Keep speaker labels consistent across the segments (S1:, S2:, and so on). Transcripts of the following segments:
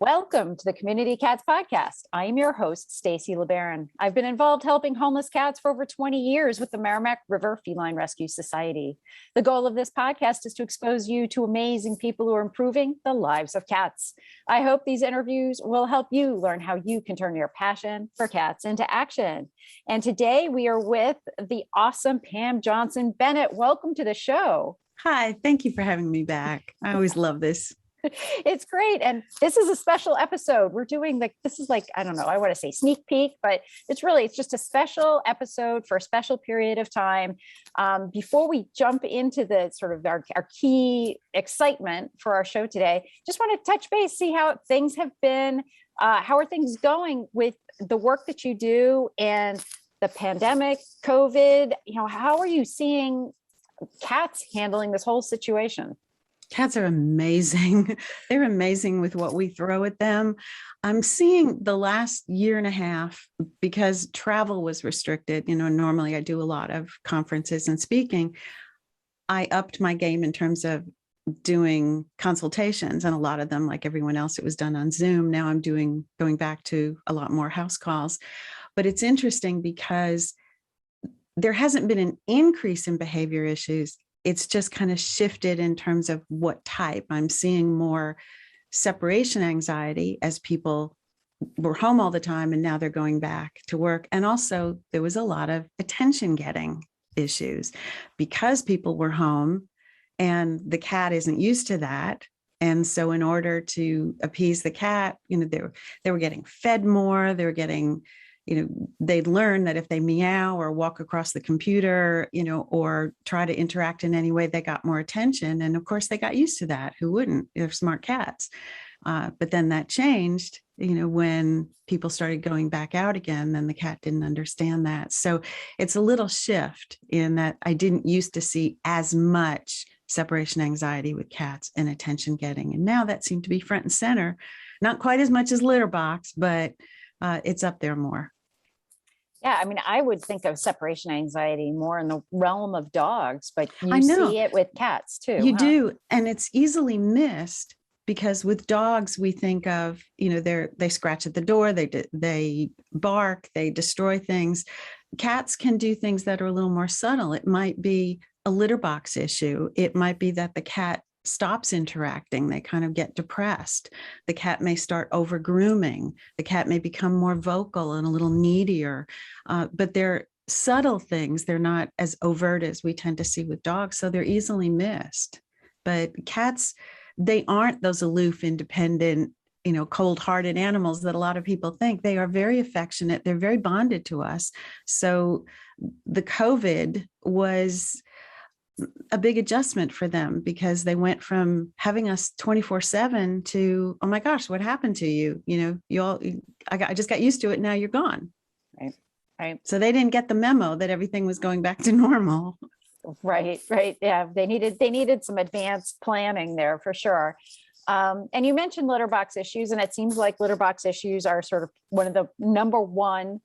S1: Welcome to the Community Cats Podcast. I am your host, Stacy LeBaron. I've been involved helping homeless cats for over 20 years with the Merrimack River Feline Rescue Society. The goal of this podcast is to expose you to amazing people who are improving the lives of cats. I hope these interviews will help you learn how you can turn your passion for cats into action. And today we are with the awesome Pam Johnson-Bennett. Welcome to the show.
S2: Hi, thank you for having me back. I always love this.
S1: It's great. And this is a special episode. We're doing I don't know, I want to say sneak peek, but it's just a special episode for a special period of time. Before we jump into the sort of our key excitement for our show today, just want to touch base, see how things have been. How are things going with the work that you do and the pandemic, COVID? How are you seeing cats handling this whole situation?
S2: Cats are amazing. They're amazing with what we throw at them. I'm seeing the last year and a half, because travel was restricted. Normally I do a lot of conferences and speaking. I upped my game in terms of doing consultations, and a lot of them, like everyone else, it was done on Zoom. Now I'm going back to a lot more house calls. But it's interesting because there hasn't been an increase in behavior issues. It's just kind of shifted in terms of what type. I'm seeing more separation anxiety as people were home all the time and now they're going back to work. And also there was a lot of attention getting issues because people were home and the cat isn't used to that. And so in order to appease the cat, they were getting fed more, they were getting, they'd learn that if they meow or walk across the computer, or try to interact in any way, they got more attention. And of course they got used to that. Who wouldn't? They're smart cats. But then that changed, when people started going back out again, then the cat didn't understand that. So it's a little shift in that I didn't used to see as much separation anxiety with cats and attention getting. And now that seemed to be front and center, not quite as much as litter box, but it's up there more.
S1: Yeah, I mean, I would think of separation anxiety more in the realm of dogs, but you see it with cats too.
S2: You do. And it's easily missed because with dogs, we think of, they scratch at the door, they bark, they destroy things. Cats can do things that are a little more subtle. It might be a litter box issue. It might be that the cat stops interacting. They kind of get depressed. The cat may start over grooming. The cat may become more vocal and a little needier, but they're subtle things. They're not as overt as we tend to see with dogs. So they're easily missed. But cats, they aren't those aloof, independent, cold-hearted animals that a lot of people think. They are very affectionate. They're very bonded to us. So the COVID was a big adjustment for them because they went from having us 24/7 to, oh my gosh, what happened to you? I just got used to it. Now you're gone.
S1: Right.
S2: So they didn't get the memo that everything was going back to normal.
S1: Right. Yeah. They needed some advanced planning there for sure. And you mentioned litter box issues, and it seems like litter box issues are sort of one of the number one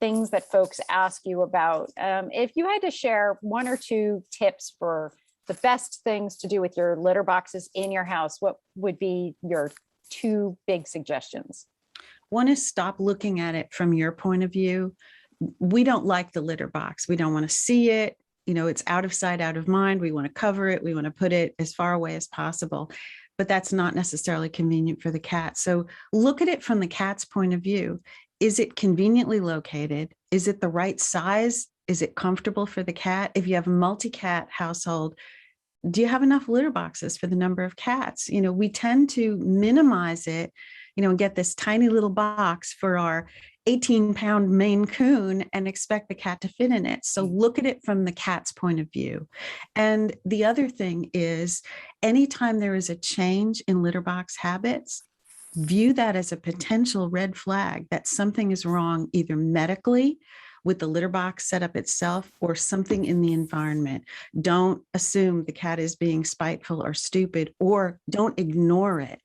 S1: things that folks ask you about. If you had to share one or two tips for the best things to do with your litter boxes in your house, what would be your two big suggestions?
S2: One is stop looking at it from your point of view. We don't like the litter box. We don't want to see it. It's out of sight, out of mind. We want to cover it. We want to put it as far away as possible, but that's not necessarily convenient for the cat. So look at it from the cat's point of view. Is it conveniently located? Is it the right size? Is it comfortable for the cat? If you have a multi-cat household, do you have enough litter boxes for the number of cats? We tend to minimize it, and get this tiny little box for our 18-pound Maine Coon and expect the cat to fit in it. So look at it from the cat's point of view. And the other thing is, anytime there is a change in litter box habits, view that as a potential red flag that something is wrong, either medically with the litter box setup itself or something in the environment. Don't assume the cat is being spiteful or stupid, or don't ignore it.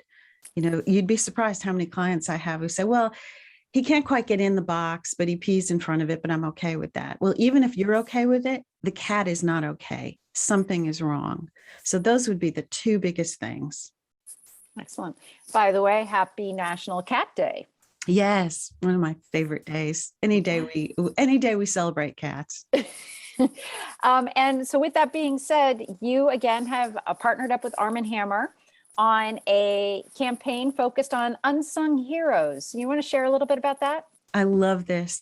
S2: You'd be surprised how many clients I have who say, well, he can't quite get in the box, but he pees in front of it, but I'm okay with that. Well, even if you're okay with it, the cat is not okay. Something is wrong. So those would be the two biggest things.
S1: Excellent. By the way, happy National Cat Day.
S2: Yes, one of my favorite days. Any day we celebrate cats.
S1: And so with that being said, you again have partnered up with ARM HAMMER on a campaign focused on unsung heroes. You want to share a little bit about that?
S2: I love this.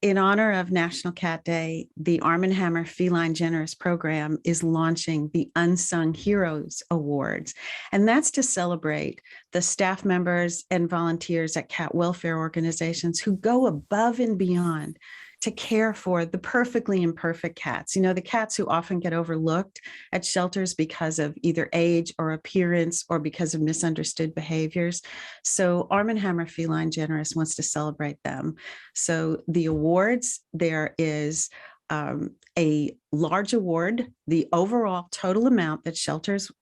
S2: In honor of National Cat Day, the ARM HAMMER Feline Generous program is launching the Unsung Heroes Awards. And that's to celebrate the staff members and volunteers at cat welfare organizations who go above and beyond to care for the perfectly imperfect cats. You know, the cats who often get overlooked at shelters because of either age or appearance or because of misunderstood behaviors. So ARM HAMMER Feline Generous wants to celebrate them. So the awards, there is a large award. The overall total amount that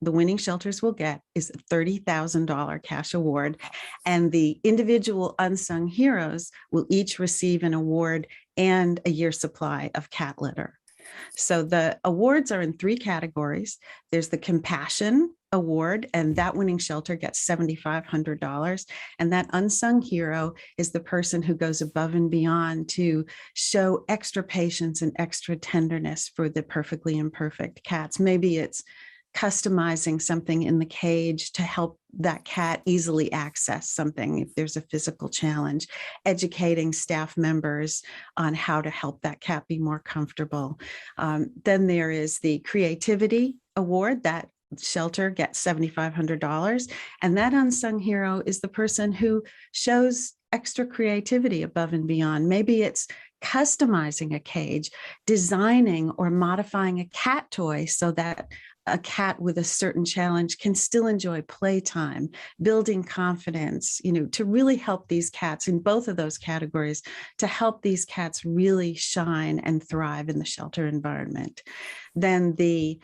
S2: the winning shelters will get is a $30,000 cash award. And the individual unsung heroes will each receive an award and a year's supply of cat litter. So the awards are in 3 categories. There's the Compassion Award, and that winning shelter gets $7,500. And that unsung hero is the person who goes above and beyond to show extra patience and extra tenderness for the perfectly imperfect cats. Maybe it's customizing something in the cage to help that cat easily access something if there's a physical challenge, educating staff members on how to help that cat be more comfortable. Then there is the Creativity Award. That shelter gets $7,500. And that unsung hero is the person who shows extra creativity above and beyond. Maybe it's customizing a cage, designing or modifying a cat toy so that a cat with a certain challenge can still enjoy playtime, building confidence, to really help these cats in both of those categories, to help these cats really shine and thrive in the shelter environment. Then the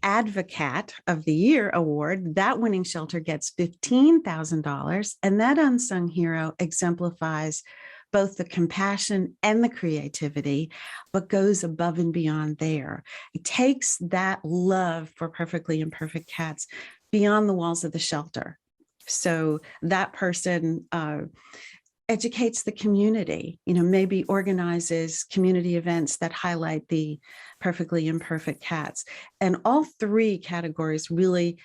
S2: Advocate of the Year Award, that winning shelter gets $15,000, and that unsung hero exemplifies both the compassion and the creativity, but goes above and beyond there. It takes that love for perfectly imperfect cats beyond the walls of the shelter. So that person educates the community, maybe organizes community events that highlight the perfectly imperfect cats. And all 3 categories really,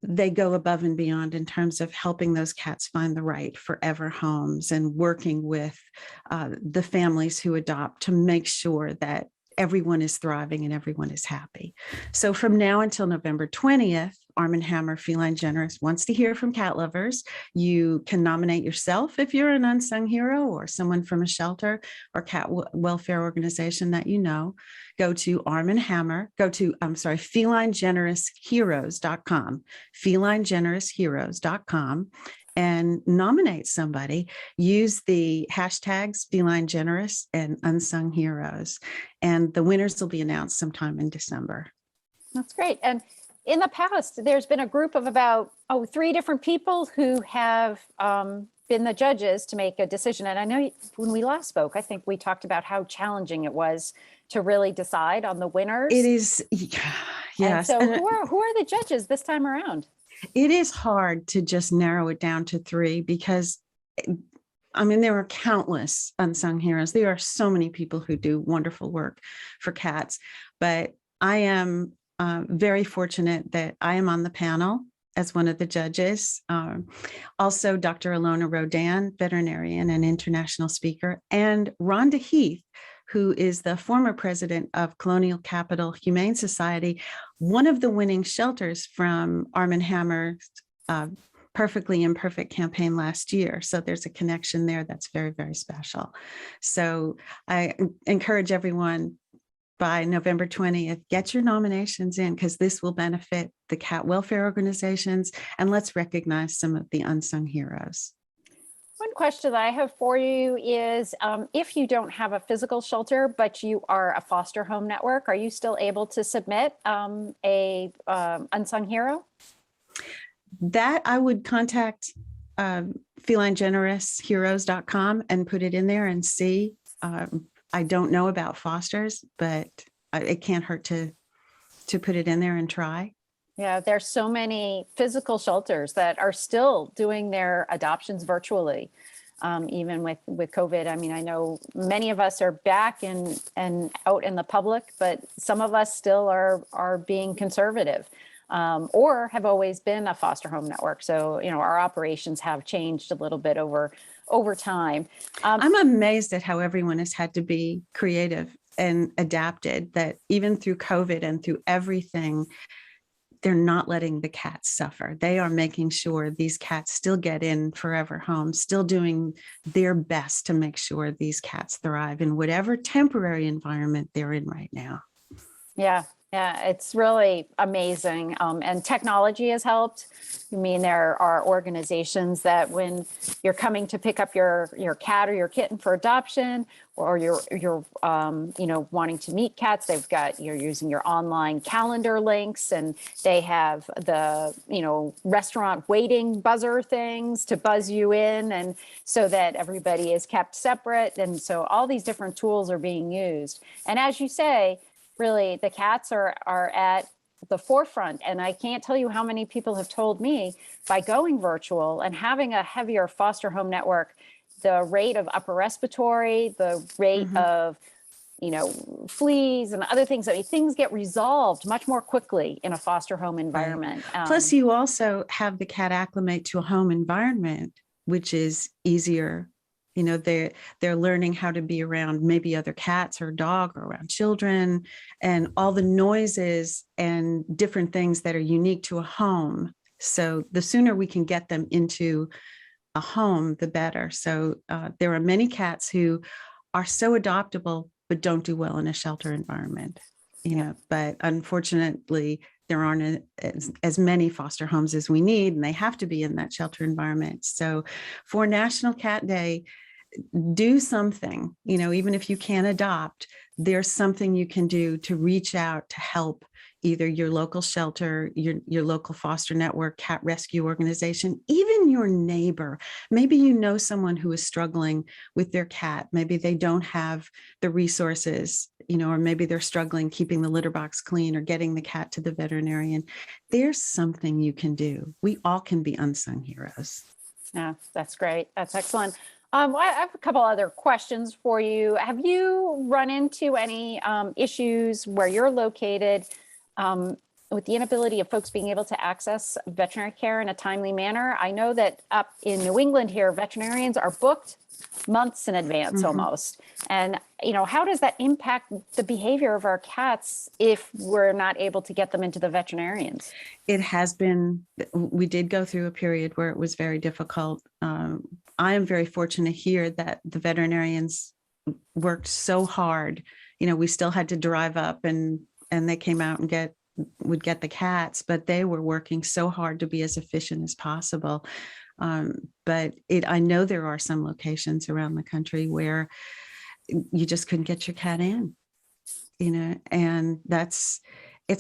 S2: they go above and beyond in terms of helping those cats find the right forever homes and working with the families who adopt to make sure that everyone is thriving and everyone is happy. So from now until November 20th, ARM HAMMER Feline Generous wants to hear from cat lovers. You can nominate yourself if you're an unsung hero or someone from a shelter or cat welfare organization that you know. Go to FelineGenerousHeroes.com, FelineGenerousHeroes.com, and nominate somebody. Use the hashtags Feline Generous and Unsung Heroes, and the winners will be announced sometime in December.
S1: That's great. And in the past, there's been a group of about 3 different people who have been the judges to make a decision. And I know when we last spoke, I think we talked about how challenging it was to really decide on the winners.
S2: It is, yes.
S1: And so who are the judges this time around?
S2: It is hard to just narrow it down to 3 because, there are countless unsung heroes. There are so many people who do wonderful work for cats, but I am very fortunate that I am on the panel as one of the judges. Also, Dr. Alona Rodan, veterinarian and international speaker, and Rhonda Heath, who is the former president of Colonial Capital Humane Society, one of the winning shelters from ARM HAMMER's Perfectly Imperfect campaign last year. So there's a connection there that's very, very special. So I encourage everyone, by November 20th, get your nominations in, because this will benefit the cat welfare organizations, and let's recognize some of the unsung heroes.
S1: One question that I have for you is, if you don't have a physical shelter, but you are a foster home network, are you still able to submit a unsung hero?
S2: That I would contact FelineGenerousHeroes.com and put it in there and see. I don't know about fosters, but it can't hurt to put it in there and try.
S1: Yeah, there's so many physical shelters that are still doing their adoptions virtually, even with COVID. I mean, I know many of us are back and out in the public, but some of us still are being conservative, or have always been a foster home network. So, our operations have changed a little bit over time.
S2: I'm amazed at how everyone has had to be creative and adapted, that even through COVID and through everything, they're not letting the cats suffer. They are making sure these cats still get in forever homes, still doing their best to make sure these cats thrive in whatever temporary environment they're in right now.
S1: Yeah, yeah, it's really amazing. And technology has helped. I mean, there are organizations that when you're coming to pick up your cat or your kitten for adoption, or you're wanting to meet cats, you're using your online calendar links, and they have the restaurant waiting buzzer things to buzz you in, and so that everybody is kept separate. And so all these different tools are being used. And as you say, really, the cats are at the forefront. And I can't tell you how many people have told me, by going virtual and having a heavier foster home network, the rate of upper respiratory, the rate of, fleas and other things. I mean, things get resolved much more quickly in a foster home environment.
S2: Right. Plus, you also have the cat acclimate to a home environment, which is easier. They're learning how to be around maybe other cats or dog, or around children, and all the noises and different things that are unique to a home. So the sooner we can get them into a home, the better. So there are many cats who are so adoptable, but don't do well in a shelter environment. But unfortunately, there aren't as many foster homes as we need, and they have to be in that shelter environment. So for National Cat Day, do something, even if you can't adopt, there's something you can do to reach out to help either your local shelter, your local foster network, cat rescue organization, even your neighbor. Maybe you know someone who is struggling with their cat. Maybe they don't have the resources, or maybe they're struggling keeping the litter box clean or getting the cat to the veterinarian. There's something you can do. We all can be unsung heroes.
S1: Yeah, that's great. That's excellent. I have a couple other questions for you. Have you run into any issues where you're located with the inability of folks being able to access veterinary care in a timely manner? I know that up in New England here, veterinarians are booked months in advance almost. And, how does that impact the behavior of our cats if we're not able to get them into the veterinarians?
S2: It has been, we did go through a period where it was very difficult. I am very fortunate here that the veterinarians worked so hard. We still had to drive up and they came out and would get the cats, but they were working so hard to be as efficient as possible. But I know there are some locations around the country where you just couldn't get your cat in, and it's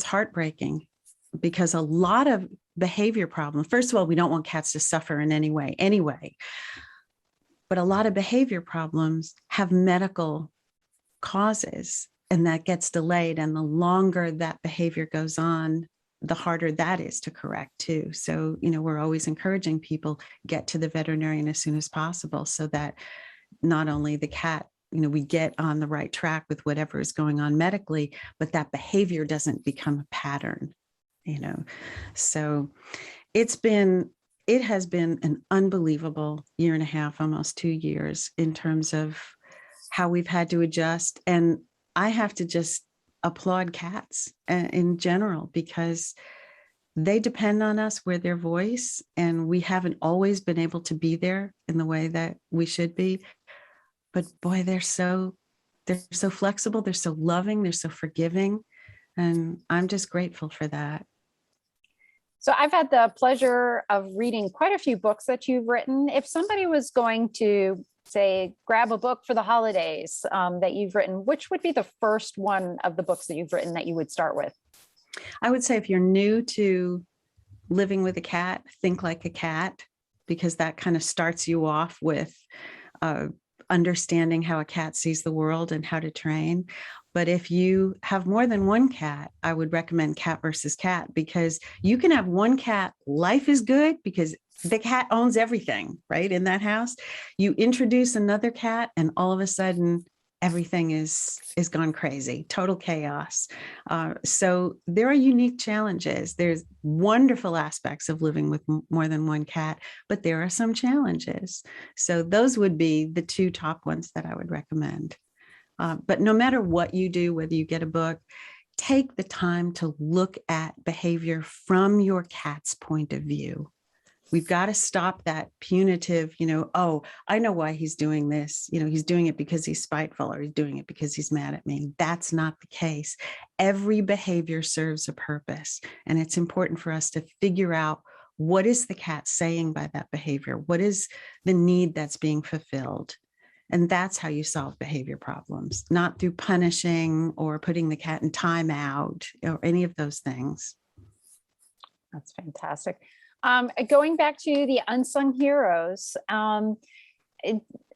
S2: heartbreaking, because a lot of behavior problems, first of all, we don't want cats to suffer in any way anyway, but a lot of behavior problems have medical causes, and that gets delayed. And the longer that behavior goes on, the harder that is to correct too. So, we're always encouraging people get to the veterinarian as soon as possible, so that not only the cat, we get on the right track with whatever is going on medically, but that behavior doesn't become a pattern, So it has been an unbelievable year and a half, almost 2 years, in terms of how we've had to adjust. And I have to just applaud cats in general, because they depend on us. We're their voice, and we haven't always been able to be there in the way that we should be. But boy, they're so flexible. They're so loving. They're so forgiving. And I'm just grateful for that.
S1: So I've had the pleasure of reading quite a few books that you've written. If somebody was going to, say, grab a book for the holidays that you've written, which would be the first one of the books that you've written that you would start with?
S2: I would say, if you're new to living with a cat, Think Like a Cat, because that kind of starts you off with understanding how a cat sees the world and how to train. But if you have more than one cat, I would recommend cat versus cat, because you can have one cat, life is good because the cat owns everything, right? In that house, you introduce another cat and all of a sudden everything is gone crazy, total chaos. So there are unique challenges. There's wonderful aspects of living with more than one cat, but there are some challenges. So those would be the two top ones that I would recommend. But no matter what you do, whether you get a book, take the time to look at behavior from your cat's point of view. We've got to stop that punitive, oh, I know why he's doing this. He's doing it because he's spiteful, or he's doing it because he's mad at me. That's not the case. Every behavior serves a purpose. And it's important for us to figure out, what is the cat saying by that behavior? What is the need that's being fulfilled? And that's how you solve behavior problems, not through punishing or putting the cat in timeout or any of those things.
S1: That's fantastic. Going back to the Unsung Heroes, now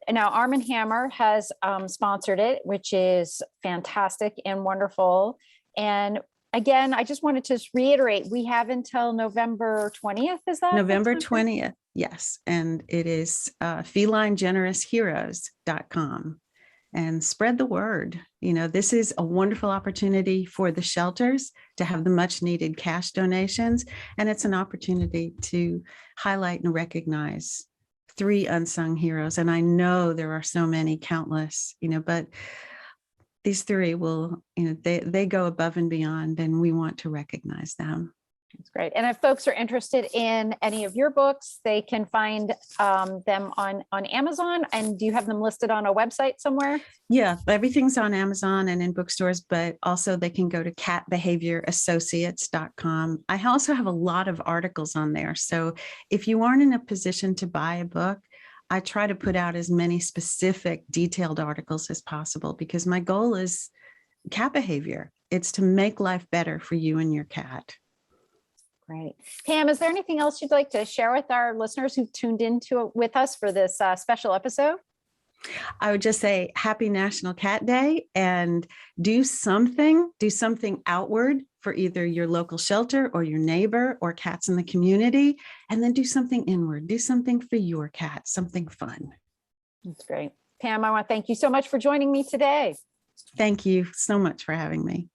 S1: ARM HAMMER has sponsored it, which is fantastic and wonderful. And again, I just wanted to reiterate, we have until November 20th, is that?
S2: November 20th, yes. And it is felinegenerousheroes.com. And spread the word. This is a wonderful opportunity for the shelters to have the much needed cash donations. And it's an opportunity to highlight and recognize 3 unsung heroes. And I know there are so many, countless, but these 3 will, they go above and beyond, and we want to recognize them.
S1: That's great. And if folks are interested in any of your books, they can find them on Amazon. And do you have them listed on a website somewhere?
S2: Yeah, everything's on Amazon and in bookstores, but also they can go to catbehaviorassociates.com. I also have a lot of articles on there. So if you aren't in a position to buy a book, I try to put out as many specific, detailed articles as possible, because my goal is cat behavior. It's to make life better for you and your cat.
S1: Great. Pam, is there anything else you'd like to share with our listeners who've tuned into with us for this special episode?
S2: I would just say happy National Cat Day, and do something outward for either your local shelter or your neighbor or cats in the community, and then do something inward. Do something for your cat, something fun.
S1: That's great. Pam, I want to thank you so much for joining me today.
S2: Thank you so much for having me.